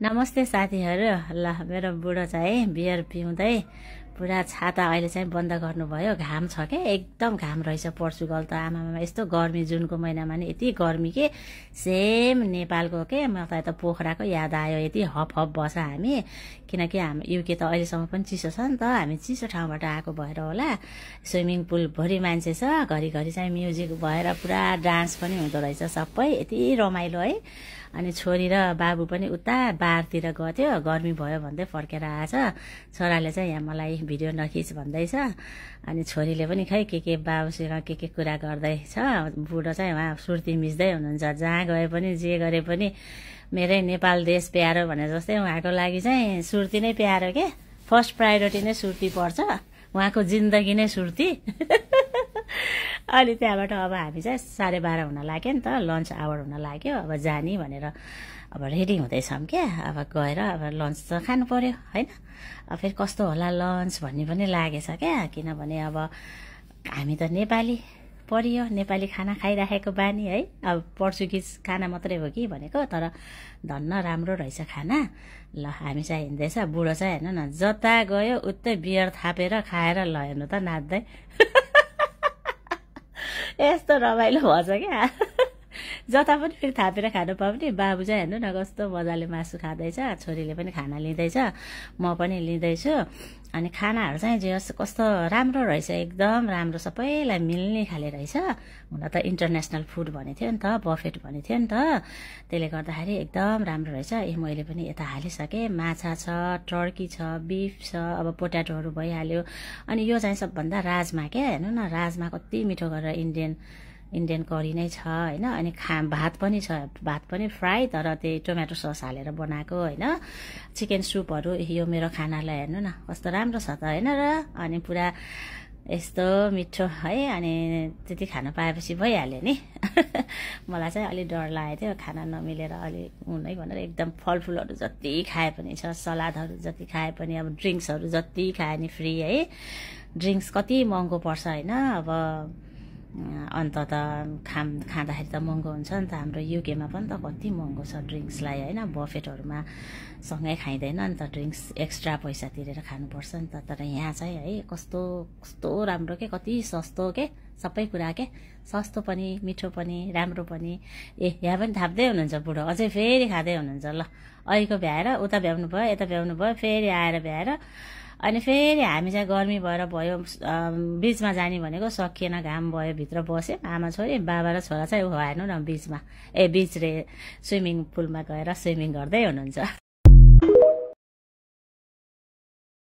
नमस्ते साथीहरू। ल मेरो बुढो चाहिँ बियर पिउँदै पुरा छाता अहिले चाहिँ बन्द गर्नुभयो। घाम छ के, एकदम घाम रहेछ पोर्चुगल त। आमामा यस्तो गर्मी, जुनको महिनामा नि यति गर्मी के, सेम नेपालको के। म त यता पोखराको याद आयो, यति हप हप बस हामी। किनकि हामी युके त अहिलेसम्म पनि चिसो छ नि त, हामी चिसो ठाउँबाट आएको भएर होला। स्विमिङ पुल भरि मान्छे छ, घरिघरि चाहिँ म्युजिक भएर पुरा डान्स पनि हुँदो रहेछ सबै, यति रमाइलो है। अनि छोरी र बाबु पनि उता बारतिर गयो, गर्मी भयो भन्दै फर्केर आएछ। छोराले चाहिँ यहाँ मलाई भिडियो नखिच भन्दैछ, अनि छोरीले पनि खै के बाबुसँग के कुरा गर्दैछ। बुढो चाहिँ उहाँ सुर्ती मिच्दै हुनुहुन्छ। जहाँ गए पनि जे गरे पनि मेरै नेपाल देश प्यारो भने जस्तै उहाँको लागि चाहिँ सुर्ती नै प्यारो के। फर्स्ट प्रायोरिटी नै सुर्ती पर्छ, उहाँको जिन्दगी नै सुर्ती। अनि त्यहाँबाट अब हामी चाहिँ 12:30 हुन लाग्यो नि त, लन्च आवर हुन लाग्यो। अब जाने भनेर अब रेडी हुँदैछौँ क्या। अब गएर अब लन्च त खानु पर्यो होइन। अब फेरि कस्तो होला लन्च भन्ने पनि लागेछ क्या। किनभने अब हामी त नेपाली परियो, नेपाली खाना खाइराखेको बानी है। अब पोर्चुगिज खाना मात्रै हो कि भनेको, तर धन्न राम्रो रहेछ खाना। ल हामी चाहिँ हिँड्दैछ। बुढो चाहिँ हेर्नु न, जता गयो उतै बियर थापेर खाएर ल हेर्नु त नाच्दै। यस्तो रमाइलो भएछ क्या। जता पनि फेरि थापेर खानु पाउने। बाबु चाहिँ हेर्नु न कस्तो मजाले मासु खाँदैछ, छोरीले पनि खाना लिँदैछ, म पनि लिँदैछु। अनि खानाहरू चाहिँ जे कस्तो राम्रो रहेछ, एकदम राम्रो, सबैलाई मिल्ने खाले रहेछ। हुन त इन्टरनेसनल फुड भनेको थियो नि त, बफेट भनेको थियो नि त, त्यसले गर्दाखेरि एकदम राम्रो रहेछ। मैले पनि यता हालिसकेँ। माछा छ, टर्की छ, बिफ छ, अब पोट्याटोहरू भइहाल्यो। अनि यो चाहिँ सबभन्दा राजमा क्या। हेर्नु न राजमा कति मिठो गरेर इन्डियन करी नै छ होइन। अनि भात पनि छ, भात पनि फ्राई, तर त्यही टोमेटो सस हालेर बनाएको होइन। चिकन सुपहरू, यो मेरो खानालाई हेर्नु न कस्तो राम्रो छ त होइन र। अनि पुरा यस्तो मिठो है। अनि त्यति खान पाएपछि भइहाल्यो नि। मलाई चाहिँ अलिक डर लागेको थियो खाना नमिलेर अलि हुनै भनेर। एकदम फलफुलहरू जति खाए पनि छ, सलादहरू जति खाए पनि, अब ड्रिङ्क्सहरू जति खाए नि फ्री है। ड्रिङ्क्स कति महँगो पर्छ होइन। अब अन्त त खाँदाखेरि त महँगो हुन्छ नि त। हाम्रो युकेमा पनि त कति महँगो छ ड्रिङ्क्सलाई होइन। बफेटहरूमा सँगै खाइँदैन नि त, ड्रिङ्क्स एक्स्ट्रा पैसा तिरेर खानुपर्छ नि त। तर यहाँ चाहिँ है कस्तो राम्रो के, कति सस्तो के, सबै कुरा के, सस्तो पनि, मिठो पनि, राम्रो पनि। यहाँ पनि थाप्दै हुनुहुन्छ बुढो, अझै फेरि खाँदै हुनुहुन्छ। ल अहिलेको भ्याएर उता भ्याउनु भयो, यता भ्याउनु भयो, फेरि आएर भ्याएर। अनि फेरि हामी चाहिँ गर्मी भएर भयो, बिचमा जाने भनेको सकिएन, घाम भयो, भित्र बस्यो आमा छोरी। बाबा र छोरा चाहिँ हेर्नु न बिचमा, बिच रे स्विमिङ पुलमा गएर स्विमिङ गर्दै हुनुहुन्छ।